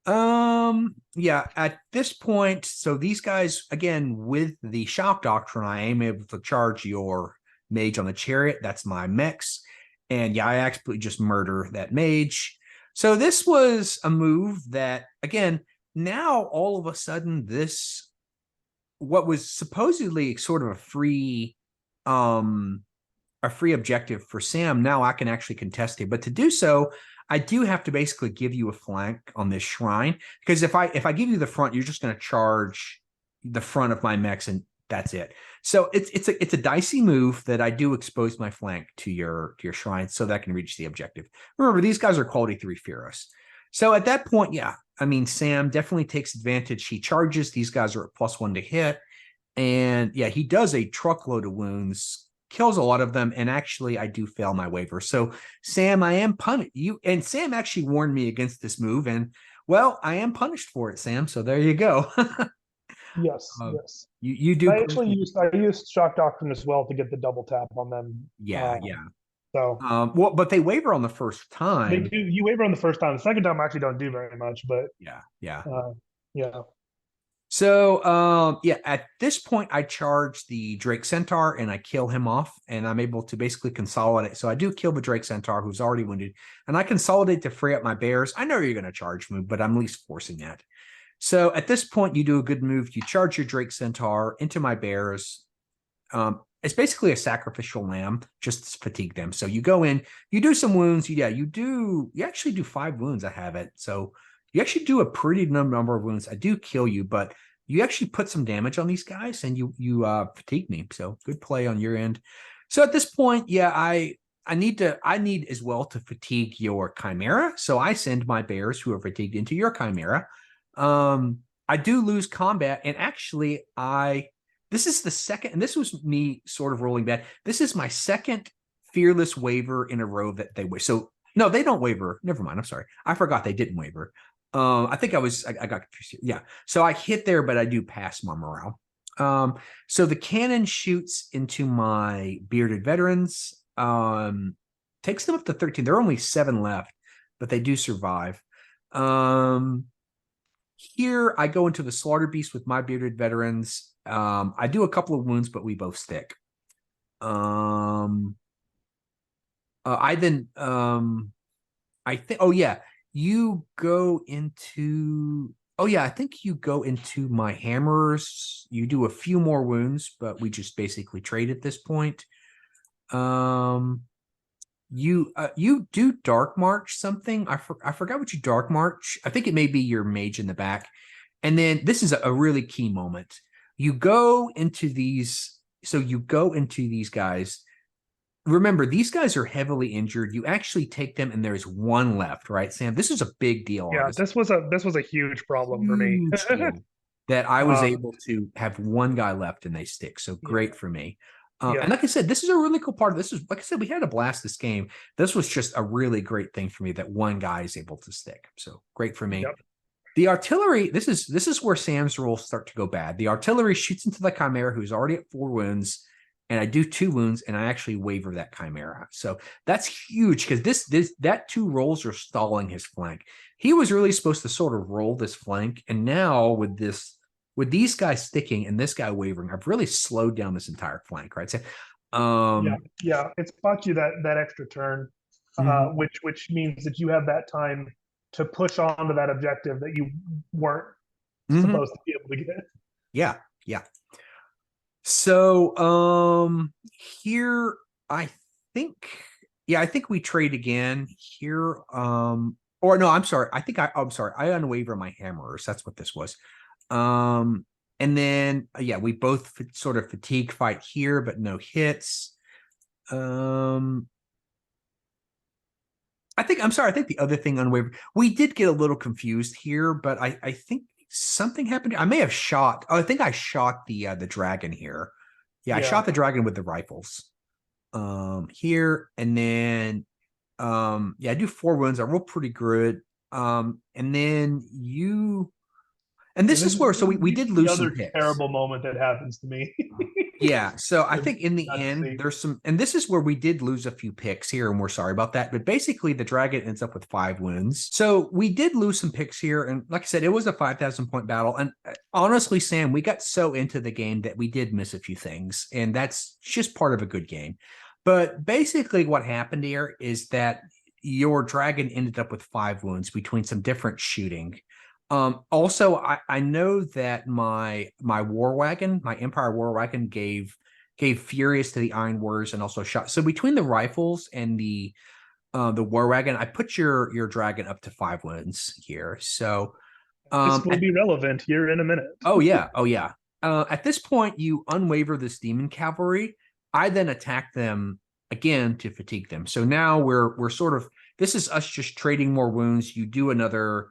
Yeah, at this point, so these guys, again, with the shock doctrine, I am able to charge your mage on the chariot. That's my mechs. And yeah, I actually just murder that mage. So this was a move that, again, now all of a sudden, what was supposedly sort of a free objective for Sam, now I can actually contest it. But to do so, I do have to basically give you a flank on this shrine, because if I give you the front, you're just going to charge the front of my mechs, and that's it. So it's a dicey move that I do expose my flank to your shrine so that I can reach the objective. Remember, these guys are quality 3 Fearless. So at that point, yeah, I mean, Sam definitely takes advantage. He charges. These guys are at +1 to hit. And yeah, he does a truckload of wounds, kills a lot of them, and actually I do fail my waiver. So Sam, I am punished. And Sam actually warned me against this move, and well, I am punished for it, Sam. So there you go. Yes, uh, yes. you do I used shock doctrine as well to get the double tap on them. yeah, yeah. So Well, but they waiver on the first they time. do. You waver on the first time. The second time, I actually don't do very much, but Yeah, yeah. yeah, So, yeah, at this point, I charge the Drake Centaur and I kill him off, and I'm able to basically consolidate. So I do kill the Drake Centaur, who's already wounded, and I consolidate to free up my bears. I know you're going to charge me, but I'm at least forcing that. So at this point, you do a good move. You charge your Drake Centaur into my bears. It's basically a sacrificial lamb, just to fatigue them. So you go in, you do some wounds. Yeah, you actually do 5 wounds. I have it. So you actually do a pretty number of wounds. I do kill you, but you actually put some damage on these guys, and you fatigue me. So good play on your end. So at this point, yeah, I need as well to fatigue your chimera. So I send my bears who are fatigued into your chimera. I do lose combat, and actually this is the second, and this was me sort of rolling bad. This is my second fearless waiver in a row that they waiver. So no, they don't waiver. Never mind. I'm sorry. I forgot they didn't waiver. I think I got confused. Yeah. So I hit there, but I do pass my morale. So the cannon shoots into my bearded veterans. takes them up to 13. There are only 7 left, but they do survive. Here I go into the Slaughter Beast with my bearded veterans. I do a couple of wounds, but we both stick. I then I think, oh yeah, you go into, oh yeah, I think you go into my hammers. You do a few more wounds, but we just basically trade at this point. You do Dark March something. I forgot what you Dark March. I think it may be your mage in the back. And then this is a really key moment. You go into these, so you go into these guys. Remember, these guys are heavily injured. You actually take them, and there's 1 left, right, Sam? This is a big deal. Yeah, this was a huge problem for me. Huge deal that I was able to have 1 guy left and they stick. So great for me. And like I said, this is a really cool part of this. Is like I said, we had a blast this game. This was just a really great thing for me that 1 guy is able to stick. So great for me. Yep. The artillery, this is where Sam's rules start to go bad. The artillery shoots into the Chimera, who's already at 4 wounds, and I do 2 wounds, and I actually waver that Chimera. So that's huge because that 2 rolls are stalling his flank. He was really supposed to sort of roll this flank, and now with these guys sticking and this guy wavering, I've really slowed down this entire flank, right? So, it's bought you that extra turn, which means that you have that time to push on to that objective that you weren't supposed to be able to get. Yeah. So here I think we trade again here. Or no, I'm sorry. I unwaver my hammerers. That's what this was. And then we both sort of fatigue fight here, but no hits. I think the other thing unwavered. We did get a little confused here, but I think something happened. I may have shot. Oh, I think I shot the dragon here. I shot the dragon with the rifles. Here and then I do 4 wounds. I roll pretty good. And then you. And this is where, so we did lose some picks. Terrible moment that happens to me. Yeah, so I think in the end, there's some, and this is where we did lose a few picks here, and we're sorry about that. But basically, the dragon ends up with 5 wounds. So we did lose some picks here, and like I said, it was a 5,000 point battle. And honestly, Sam, we got so into the game that we did miss a few things, and that's just part of a good game. But basically, what happened here is that your dragon ended up with 5 wounds between some different shooting. Also, I know that my war wagon, my Empire war wagon gave Furious to the Iron Warriors and also shot. So between the rifles and the war wagon, I put your dragon up to 5 wounds here. So this will be relevant here in a minute. Oh yeah. At this point, you unwaver this demon cavalry. I then attack them again to fatigue them. So now we're sort of, this is us just trading more wounds. You do another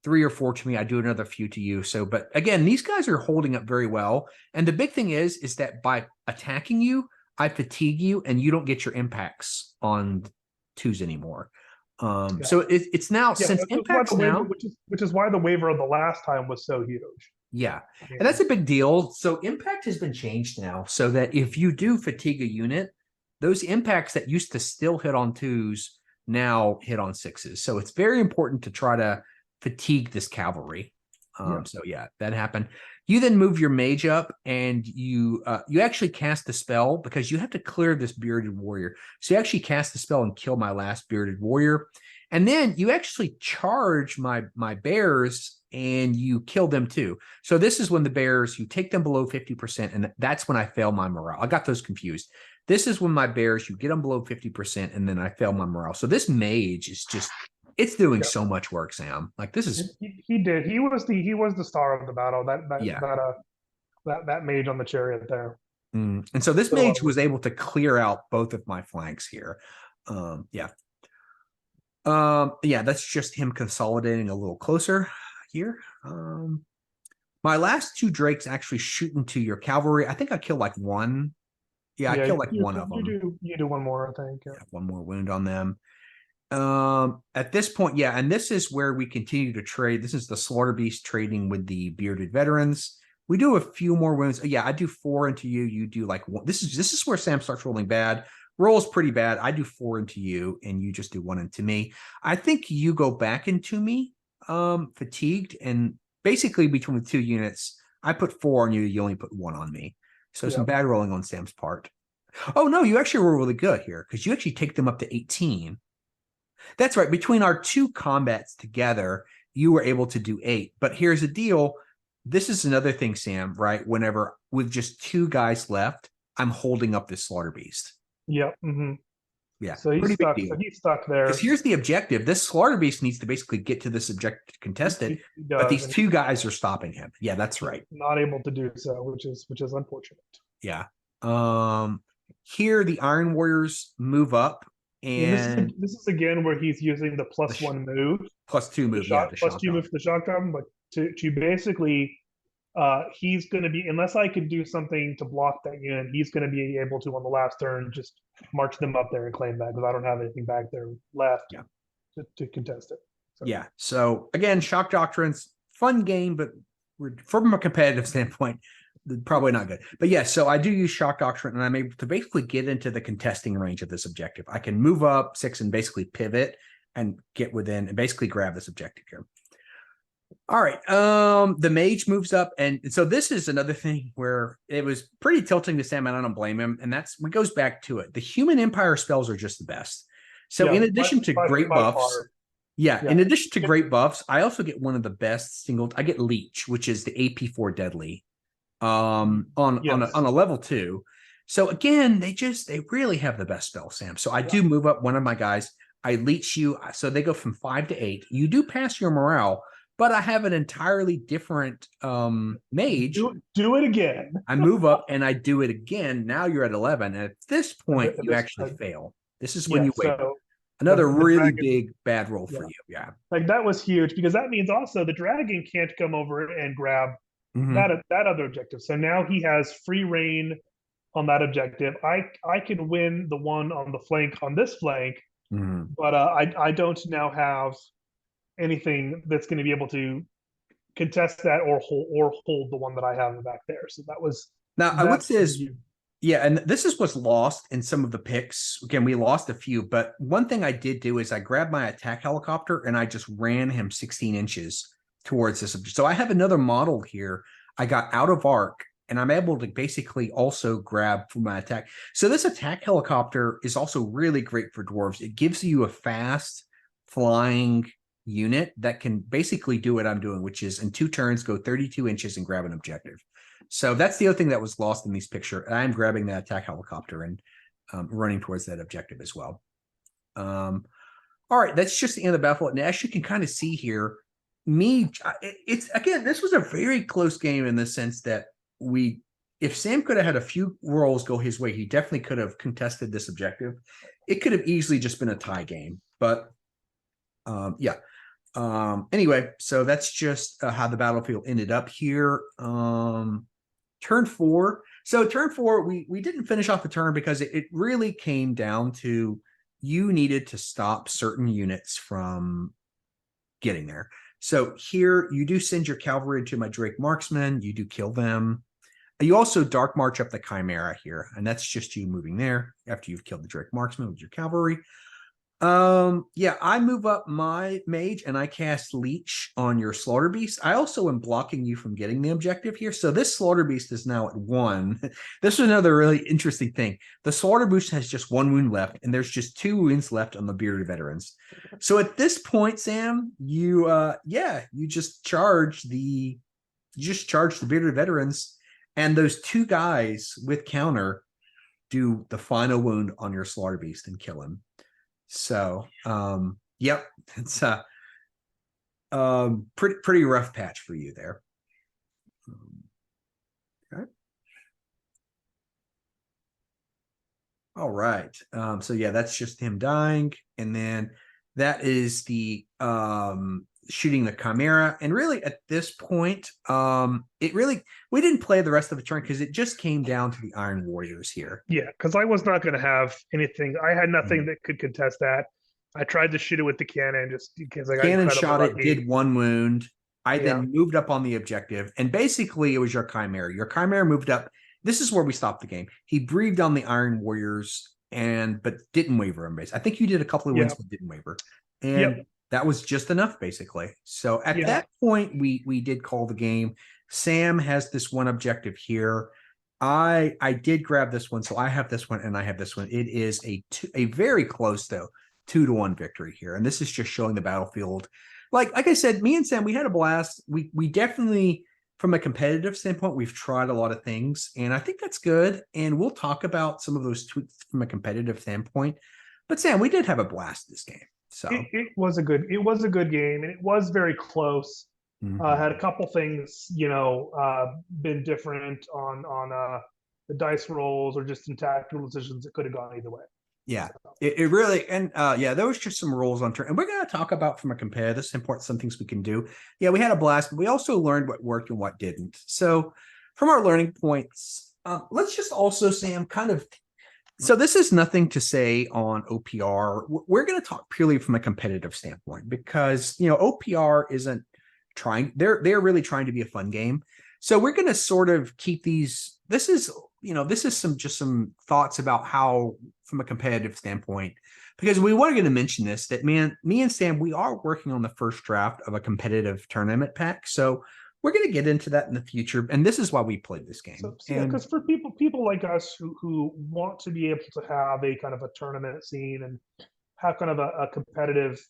3 or 4 to me. I do another few to you. So, but again, these guys are holding up very well. And the big thing is that by attacking you, I fatigue you, and you don't get your impacts on 2s anymore. So it's now since impacts now, which is why the waiver of the last time was so huge. Yeah, and that's a big deal. So impact has been changed now, so that if you do fatigue a unit, those impacts that used to still hit on 2s now hit on 6s. So it's very important to try to fatigue this cavalry. So that happened. You then move your mage up, and you actually cast the spell because you have to clear this bearded warrior. So you actually cast the spell and kill my last bearded warrior, and then you actually charge my bears and you kill them too. So this is when the bears, you take them below 50%, and that's when I fail my morale. I got those confused. This is when my bears, you get them below 50%, and then I fail my morale. So this mage is just, it's doing so much work, Sam. Like this is he did. He was the star of the battle. That mage on the chariot there. And so this mage was able to clear out both of my flanks here. That's just him consolidating a little closer here. My last 2 drakes actually shoot into your cavalry. I think I killed like 1. I killed like 1 of them. You do 1 more, I think. 1 more wound on them. At this point, and this is where we continue to trade. This is the Slaughter Beast trading with the bearded veterans. We do a few more wounds. I do 4 into you. You do like 1. This is where Sam starts rolling bad. roll is pretty bad. I do 4 into you, and you just do 1 into me. I think you go back into me, fatigued, and basically between the 2 units, I put 4 on you. You only put 1 on me. So some bad rolling on Sam's part. Oh no, you actually were really good here because you actually take them up to 18. That's right. Between our 2 combats together, you were able to do 8. But here's the deal. This is another thing, Sam, right? Whenever with just 2 guys left, I'm holding up this slaughter beast. Yep. Mm-hmm. Yeah. So he's pretty stuck. big deal. So he's stuck there. Because here's the objective. This slaughter beast needs to basically get to this objective to contest it. But these 2 guys are stopping him. Yeah, that's right. Not able to do so, which is unfortunate. Yeah. Here the Iron Warriors move up. And this is again where he's using the +1 move, +2 move, +2 move for the shock drum, but to basically, he's going to be, unless I can do something to block that unit, he's going to be able to on the last turn just march them up there and claim that because I don't have anything back there left to contest it. So. Yeah. So again, shock doctrines, fun game, but from a competitive standpoint, probably not good. But yeah, so I do use shock doctrine, and I'm able to basically get into the contesting range of this objective. I can move up 6 and basically pivot and get within and basically grab this objective here. All right. The mage moves up, and so this is another thing where it was pretty tilting to Sam, and I don't blame him. And that's what goes back to it. The human empire spells are just the best. So in addition to great buffs, in addition to great buffs, I also get one of the best single. I get Leech, which is the AP4 deadly. On a level 2. So again, they really have the best spell, Sam. So I do move up one of my guys. I leech you. So they go from 5 to 8. You do pass your morale, but I have an entirely different mage. Do it again. I move up and I do it again. Now you're at 11. And at this point, you actually fail. This is when you wait. So another really big bad roll for you. Yeah. Like that was huge because that means also the dragon can't come over and grab that other objective. So now he has free reign on that objective. I can win the one on the flank on this flank, but I don't now have anything that's going to be able to contest that or hold the one that I have back there. So that was now I would say is and this is what's lost in some of the picks. Again, we lost a few, but one thing I did do is I grabbed my attack helicopter and I just ran him 16 inches towards this. So I have another model here. I got out of arc and I'm able to basically also grab for my attack. So this attack helicopter is also really great for dwarves. It gives you a fast flying unit that can basically do what I'm doing, which is in 2 turns, go 32 inches and grab an objective. So that's the other thing that was lost in these pictures. I'm grabbing that attack helicopter and running towards that objective as well. All right, that's just the end of the battle. And as you can kind of see here, it's again, this was a very close game in the sense that if Sam could have had a few rolls go his way, he definitely could have contested this objective. It could have easily just been a tie game, but anyway, so that's just how the battlefield ended up here. Turn 4. So turn 4, we didn't finish off the turn because it really came down to you needed to stop certain units from getting there. So here you do send your cavalry to my Drake marksman. You do kill them. You also dark march up the Chimera here, and that's just you moving there after you've killed the Drake marksman with your cavalry. I move up my mage and I cast Leech on your slaughter beast. I also am blocking you from getting the objective here. So this slaughter beast is now at 1. This is another really interesting thing. The slaughter beast has just 1 wound left, and there's just 2 wounds left on the bearded veterans. So at this point, Sam, you just charge the bearded veterans, and those 2 guys with counter do the final wound on your slaughter beast and kill him. So, it's a pretty rough patch for you there. Okay. All right. So yeah, that's just him dying, and then that is the shooting the Chimera. And really, at this point, we didn't play the rest of the turn because it just came down to the Iron Warriors here. Yeah, because I was not going to have anything. I had nothing that could contest that. I tried to shoot it with the cannon just because I got cannon shot it, did 1 wound. I then moved up on the objective, and basically it was your Chimera. Your Chimera moved up. This is where we stopped the game. He breathed on the Iron Warriors. but didn't waver in base. I think you did a couple of wins Yeah. but didn't waver, and Yep. that was just enough basically. So at Yeah. that point, we did call the game. Sam has this one objective here. I did grab this one, so I have this one and I have this one. It is a very close though 2-1 victory here, and this is just showing the battlefield. Like I said, me and Sam, we had a blast. We definitely, from a competitive standpoint, we've tried a lot of things, and I think that's good. And we'll talk about some of those tweaks from a competitive standpoint. But Sam, we did have a blast this game. So It was a good game, and it was very close. Had a couple things, been different on the dice rolls or just in tactical decisions that could have gone either way. yeah, it really, and yeah, there was just some rules on turn, and we're going to talk about from a competitive standpoint some things we can do. Yeah, we had a blast, but we also learned what worked and what didn't. So from our learning points, let's just also, Sam, kind of. So this is nothing to say on OPR. We're going to talk purely from a competitive standpoint because OPR isn't trying. They're really trying to be a fun game. So we're going to sort of keep these. This is some thoughts about how from a competitive standpoint, because we were going to mention this, that me and Sam, we are working on the first draft of a competitive tournament pack. So we're going to get into that in the future, and this is why we played this game. So yeah, because for people like us who want to be able to have a kind of a tournament scene and have kind of a competitive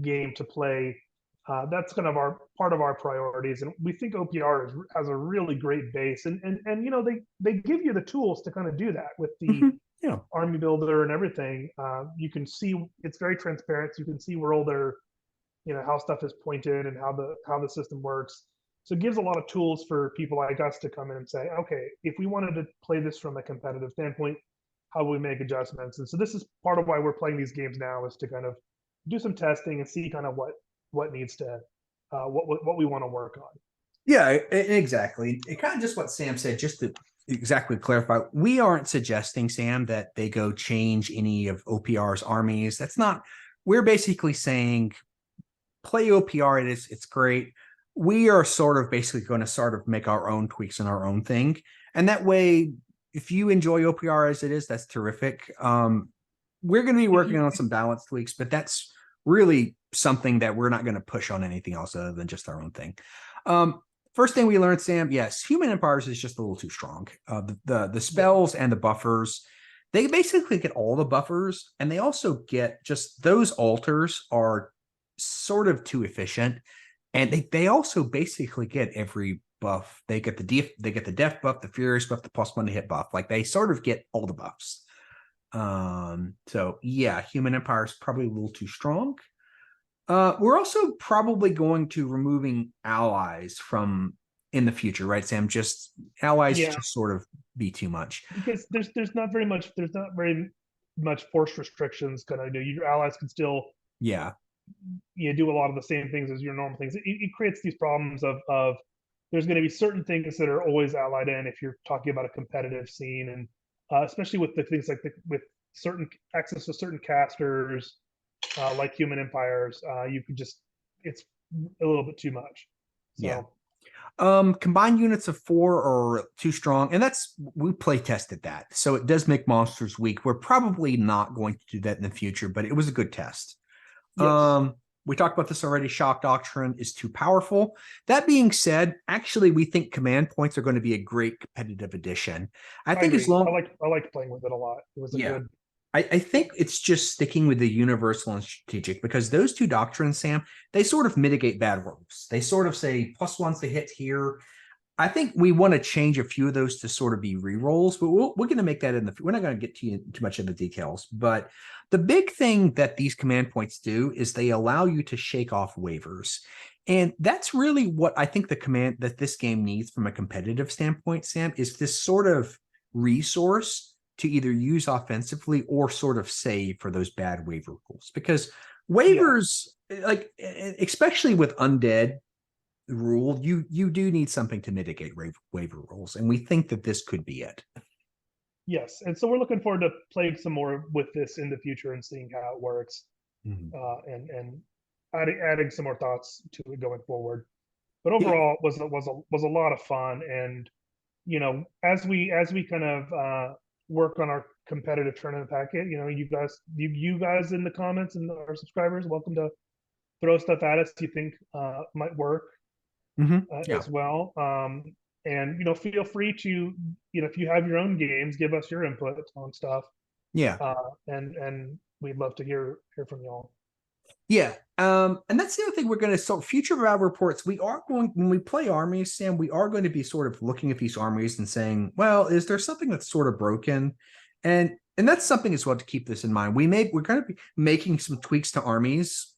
game to play, that's kind of our part of our priorities, and we think OPR has a really great base, and they give you the tools to kind of do that with the yeah. army builder and everything. You can see it's very transparent. So you can see where all their how stuff is pointed and how the system works. So it gives a lot of tools for people like us to come in and say, okay, if we wanted to play this from a competitive standpoint, how do we make adjustments? And so this is part of why we're playing these games now, is to kind of do some testing and see kind of what needs to what we want to work on. Yeah, exactly. It kind of just what Sam said, just to exactly clarify, we aren't suggesting, Sam, that they go change any of OPR's armies. That's not, we're basically saying play OPR. It's great. We are sort of basically going to sort of make our own tweaks and our own thing. And that way, if you enjoy OPR as it is, that's terrific. We're going to be working on some balance tweaks, but that's really something that we're not going to push on anything else other than just our own thing. First thing we learned, Sam, yes, Human Empires is just a little too strong. The spells and the buffers, they basically get all the buffers, and they also get just those altars are sort of too efficient, and they also basically get every buff. They get the death buff, the furious buff, the +1 to hit buff. Like they sort of get all the buffs. So yeah, Human Empire is probably a little too strong. We're also probably going to removing allies from in the future, right, Sam? Just allies just sort of be too much, because there's not very much force restrictions. Kind of, your allies can still do a lot of the same things as your normal things. It creates these problems of there's going to be certain things that are always allied in if you're talking about a competitive scene, and especially with the things like with certain access to certain casters, like Human Empires, you could just, it's a little bit too much. So. Combined units of 4 are too strong, and that's, we play tested that, so it does make monsters weak. We're probably not going to do that in the future, but it was a good test. Yes. We talked about this already. Shock Doctrine is too powerful. That being said, actually, we think command points are going to be a great competitive addition. I think as long I like playing with it a lot. It was a good. I think it's just sticking with the universal and strategic, because those two doctrines, Sam, they sort of mitigate bad rolls. They sort of say +1s to hit here. I think we want to change a few of those to sort of be re-rolls, but we're going to make that we're not going to get too much of the details. But the big thing that these command points do is they allow you to shake off waivers. And that's really what I think the command that this game needs from a competitive standpoint, Sam, is this sort of resource to either use offensively or sort of save for those bad waiver rules. Because waivers, like especially with undead rule, you do need something to mitigate waiver rules, and we think that this could be it. Yes, and so we're looking forward to playing some more with this in the future and seeing how it works, and adding some more thoughts to it going forward. But overall, was a lot of fun, and as we kind of work on our competitive tournament packet. You guys in the comments and our subscribers, welcome to throw stuff at us you think might work Yeah. as well. And feel free to, if you have your own games, give us your input on stuff. Yeah. And we'd love to hear from y'all. Yeah. And that's the other thing we're going to, so future round reports, we are going, when we play armies, Sam, we are going to be sort of looking at these armies and saying, well, is there something that's sort of broken? And that's something as well to keep this in mind. We're going to be making some tweaks to armies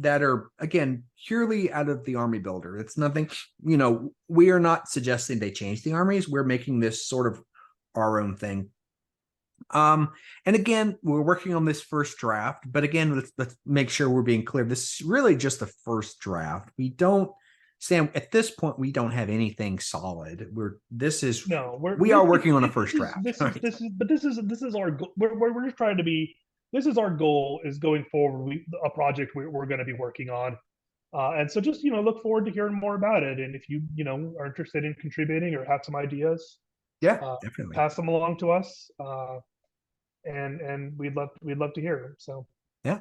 that are, again, purely out of the army builder. It's nothing, we are not suggesting they change the armies. We're making this sort of our own thing. And again, we're working on this first draft, but again, let's make sure we're being clear. This is really just the first draft. Sam, at this point, we don't have anything solid. We are working on a first draft. This is our goal. We're just trying to be. This is our goal, is going forward. A project we're going to be working on, and so just look forward to hearing more about it. And if you are interested in contributing or have some ideas, Yeah, definitely pass them along to us. And we'd love to hear them. So yeah.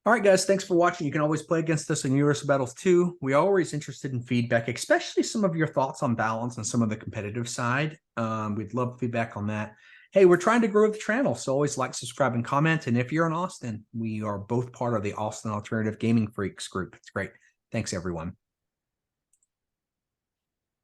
All right, guys, thanks for watching. You can always play against us in Universal Battles 2. We're always interested in feedback, especially some of your thoughts on balance and some of the competitive side. We'd love feedback on that. Hey, we're trying to grow the channel, so always like, subscribe, and comment. And if you're in Austin, we are both part of the Austin Alternative Gaming Freaks group. It's great. Thanks, everyone.